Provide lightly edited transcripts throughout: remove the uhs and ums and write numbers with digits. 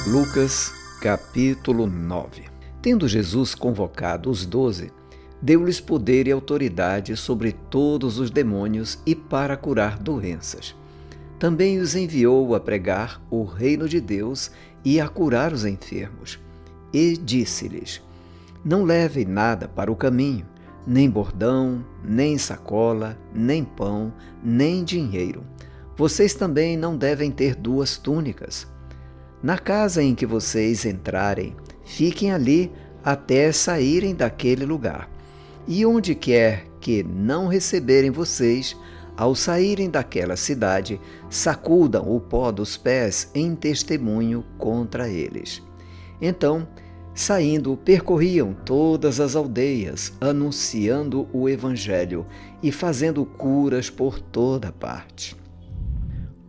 Lucas, capítulo 9. Tendo Jesus convocado os 12, deu-lhes poder e autoridade sobre todos os demônios e para curar doenças. Também os enviou a pregar o reino de Deus e a curar os enfermos. E disse-lhes: Não levem nada para o caminho, nem bordão, nem sacola, nem pão, nem dinheiro. Vocês também não devem ter 2 túnicas. Na casa em que vocês entrarem, fiquem ali até saírem daquele lugar. E onde quer que não receberem vocês, ao saírem daquela cidade, sacudam o pó dos pés em testemunho contra eles. Então, saindo, percorriam todas as aldeias, anunciando o Evangelho e fazendo curas por toda parte.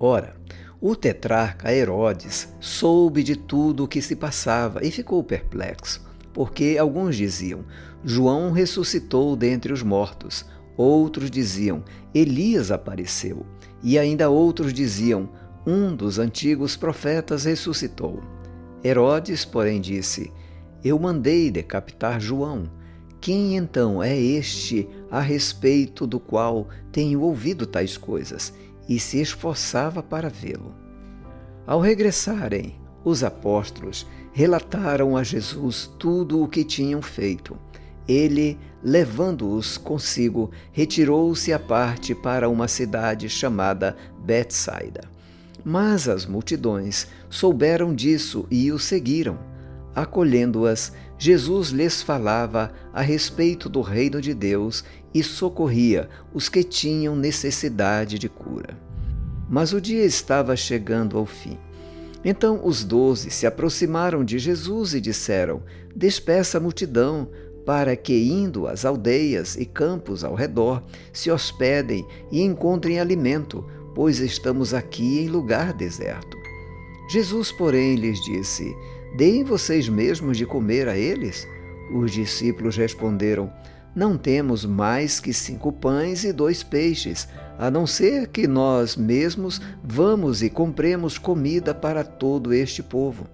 Ora, o tetrarca Herodes soube de tudo o que se passava e ficou perplexo, porque alguns diziam: João ressuscitou dentre os mortos, outros diziam: Elias apareceu, e ainda outros diziam: um dos antigos profetas ressuscitou. Herodes, porém, disse: Eu mandei decapitar João. Quem então é este a respeito do qual tenho ouvido tais coisas? E se esforçava para vê-lo. Ao regressarem, os apóstolos relataram a Jesus tudo o que tinham feito. Ele, levando-os consigo, retirou-se à parte para uma cidade chamada Betsaida. Mas as multidões souberam disso e o seguiram. Acolhendo-as, Jesus lhes falava a respeito do reino de Deus e socorria os que tinham necessidade de cura. Mas o dia estava chegando ao fim. Então os 12 se aproximaram de Jesus e disseram: Despeça a multidão, para que, indo às aldeias e campos ao redor, se hospedem e encontrem alimento, pois estamos aqui em lugar deserto. Jesus, porém, lhes disse: Deem vocês mesmos de comer a eles? Os discípulos responderam: Não temos mais que 5 pães e 2 peixes, a não ser que nós mesmos vamos e compremos comida para todo este povo.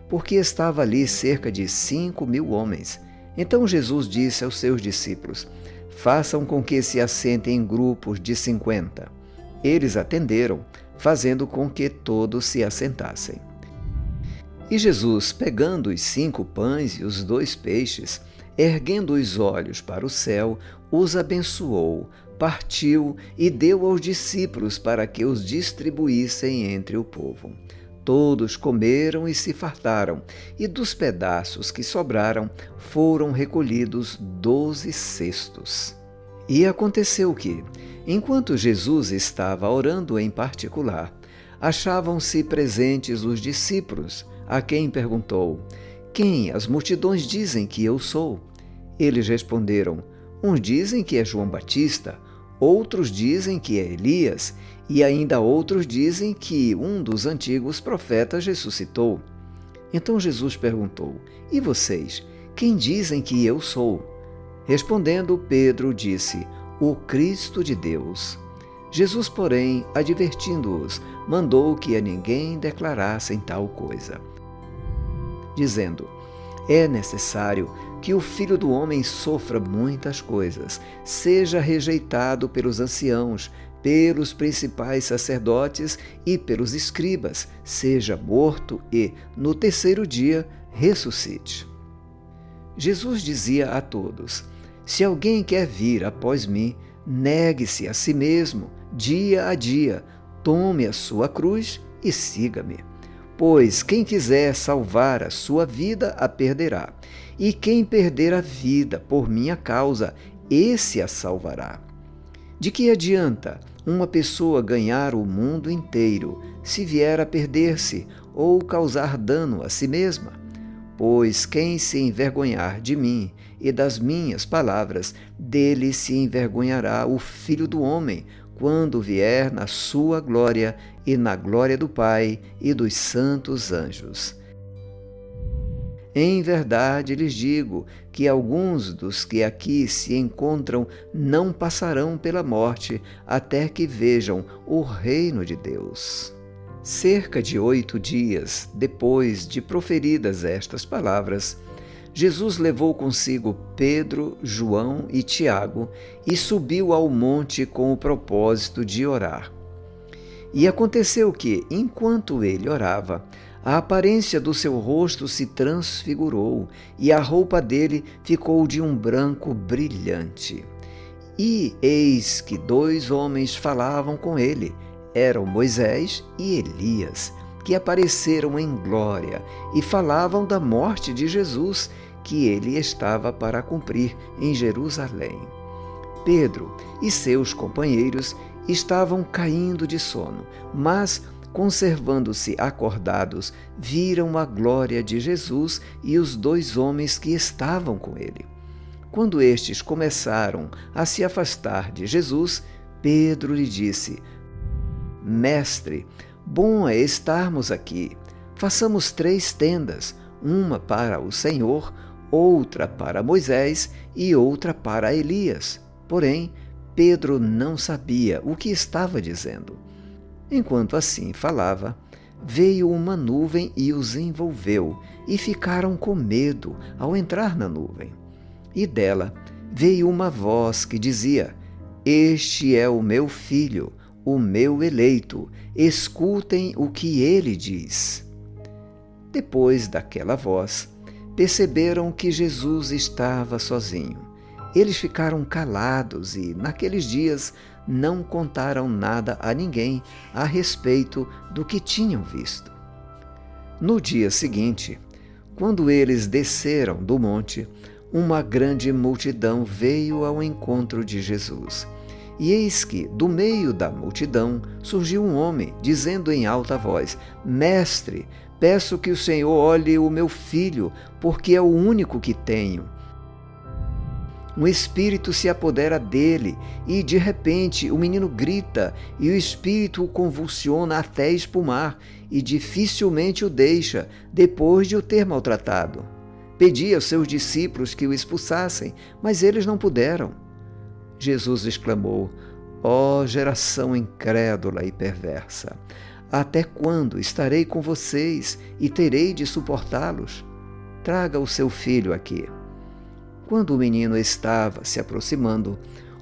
Porque estava ali cerca de 5.000 homens. Então Jesus disse aos seus discípulos: Façam com que se assentem em grupos de 50. Eles atenderam, fazendo com que todos se assentassem. E Jesus, pegando os 5 pães e os 2 peixes, erguendo os olhos para o céu, os abençoou, partiu e deu aos discípulos para que os distribuíssem entre o povo. Todos comeram e se fartaram, e dos pedaços que sobraram foram recolhidos 12 cestos. E aconteceu que, enquanto Jesus estava orando em particular, achavam-se presentes os discípulos, a quem perguntou: Quem as multidões dizem que eu sou? Eles responderam: Uns dizem que é João Batista, outros dizem que é Elias, e ainda outros dizem que um dos antigos profetas ressuscitou. Então Jesus perguntou: E vocês, quem dizem que eu sou? Respondendo, Pedro disse: O Cristo de Deus. Jesus, porém, advertindo-os, mandou que a ninguém declarassem tal coisa, dizendo: É necessário que o Filho do Homem sofra muitas coisas, seja rejeitado pelos anciãos, pelos principais sacerdotes e pelos escribas, seja morto e, no 3º dia, ressuscite. Jesus dizia a todos: Se alguém quer vir após mim, negue-se a si mesmo, dia a dia, tome a sua cruz e siga-me. Pois quem quiser salvar a sua vida a perderá, e quem perder a vida por minha causa, esse a salvará. De que adianta uma pessoa ganhar o mundo inteiro, se vier a perder-se ou causar dano a si mesma? Pois quem se envergonhar de mim e das minhas palavras, dele se envergonhará o Filho do Homem, quando vier na sua glória e na glória do Pai e dos santos anjos. Em verdade lhes digo que alguns dos que aqui se encontram não passarão pela morte até que vejam o reino de Deus. Cerca de 8 dias depois de proferidas estas palavras, Jesus levou consigo Pedro, João e Tiago e subiu ao monte com o propósito de orar. E aconteceu que, enquanto ele orava, a aparência do seu rosto se transfigurou e a roupa dele ficou de um branco brilhante. E eis que 2 homens falavam com ele. Eram Moisés e Elias, que apareceram em glória e falavam da morte de Jesus, que ele estava para cumprir em Jerusalém. Pedro e seus companheiros estavam caindo de sono, mas, conservando-se acordados, viram a glória de Jesus e os 2 homens que estavam com ele. Quando estes começaram a se afastar de Jesus, Pedro lhe disse: Mestre, bom é estarmos aqui. Façamos 3 tendas, uma para o Senhor, outra para Moisés e outra para Elias. Porém, Pedro não sabia o que estava dizendo. Enquanto assim falava, veio uma nuvem e os envolveu, e ficaram com medo ao entrar na nuvem. E dela veio uma voz que dizia: Este é o meu filho, o meu eleito, escutem o que ele diz. Depois daquela voz, perceberam que Jesus estava sozinho. Eles ficaram calados e, naqueles dias, não contaram nada a ninguém a respeito do que tinham visto. No dia seguinte, quando eles desceram do monte, uma grande multidão veio ao encontro de Jesus. E eis que, do meio da multidão, surgiu um homem, dizendo em alta voz: Mestre, peço que o Senhor olhe o meu filho, porque é o único que tenho. Um espírito se apodera dele, e de repente o menino grita, e o espírito o convulsiona até espumar, e dificilmente o deixa, depois de o ter maltratado. Pedi aos seus discípulos que o expulsassem, mas eles não puderam. Jesus exclamou: Ó geração incrédula e perversa, até quando estarei com vocês e terei de suportá-los? Traga o seu filho aqui. Quando o menino estava se aproximando,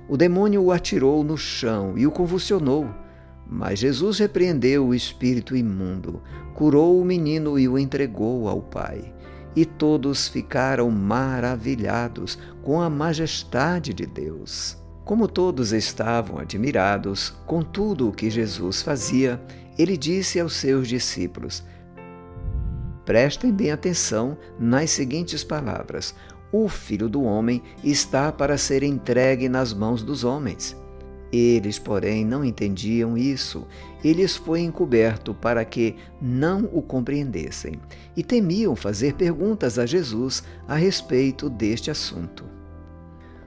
o demônio o atirou no chão e o convulsionou. Mas Jesus repreendeu o espírito imundo, curou o menino e o entregou ao pai. E todos ficaram maravilhados com a majestade de Deus. Como todos estavam admirados com tudo o que Jesus fazia, ele disse aos seus discípulos: Prestem bem atenção nas seguintes palavras: O Filho do Homem está para ser entregue nas mãos dos homens. Eles, porém, não entendiam isso. Lhes foi encoberto para que não o compreendessem, e temiam fazer perguntas a Jesus a respeito deste assunto.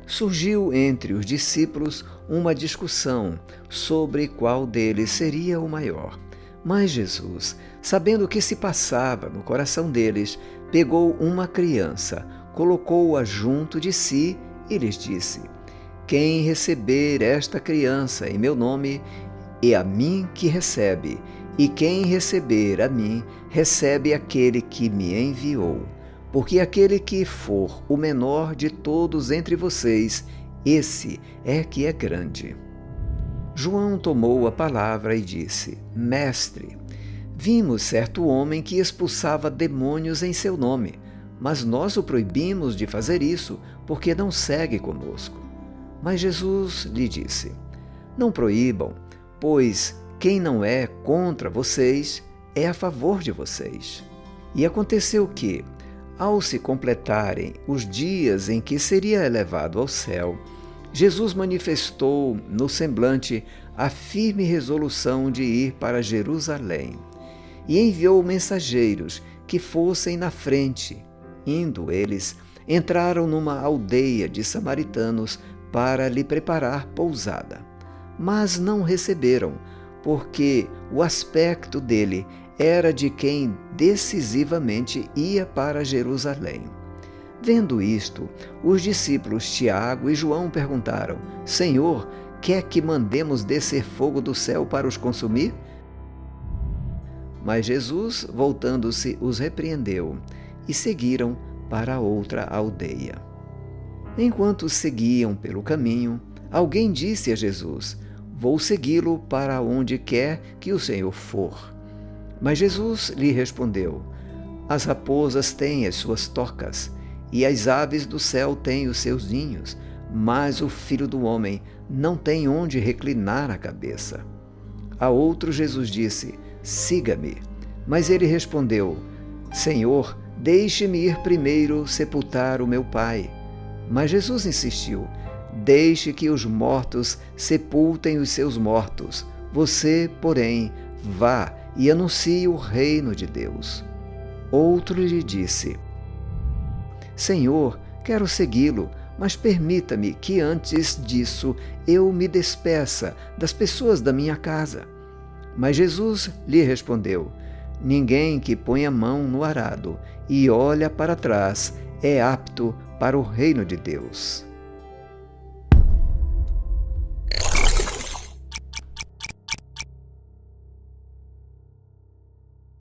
Surgiu entre os discípulos uma discussão sobre qual deles seria o maior. Mas Jesus, sabendo o que se passava no coração deles, pegou uma criança, colocou-a junto de si e lhes disse: Quem receber esta criança em meu nome, é a mim que recebe, e quem receber a mim, recebe aquele que me enviou. Porque aquele que for o menor de todos entre vocês, esse é que é grande. João tomou a palavra e disse: Mestre, vimos certo homem que expulsava demônios em seu nome, mas nós o proibimos de fazer isso, porque não segue conosco. Mas Jesus lhe disse: Não proíbam, pois quem não é contra vocês é a favor de vocês. E aconteceu que, ao se completarem os dias em que seria elevado ao céu, Jesus manifestou no semblante a firme resolução de ir para Jerusalém e enviou mensageiros que fossem na frente. Indo eles, entraram numa aldeia de samaritanos para lhe preparar pousada. Mas não receberam, porque o aspecto dele era de quem decisivamente ia para Jerusalém. Vendo isto, os discípulos Tiago e João perguntaram: Senhor, quer que mandemos descer fogo do céu para os consumir? Mas Jesus, voltando-se, os repreendeu e seguiram para outra aldeia. Enquanto seguiam pelo caminho, alguém disse a Jesus: Vou segui-lo para onde quer que o Senhor for. Mas Jesus lhe respondeu: As raposas têm as suas tocas, e as aves do céu têm os seus ninhos, mas o Filho do Homem não tem onde reclinar a cabeça. A outro Jesus disse: Siga-me. Mas ele respondeu: Senhor, deixe-me ir primeiro sepultar o meu pai. Mas Jesus insistiu: Deixe que os mortos sepultem os seus mortos. Você, porém, vá e anuncie o reino de Deus. Outro lhe disse: Senhor, quero segui-lo, mas permita-me que antes disso eu me despeça das pessoas da minha casa. Mas Jesus lhe respondeu: Ninguém que põe a mão no arado e olha para trás é apto para o reino de Deus.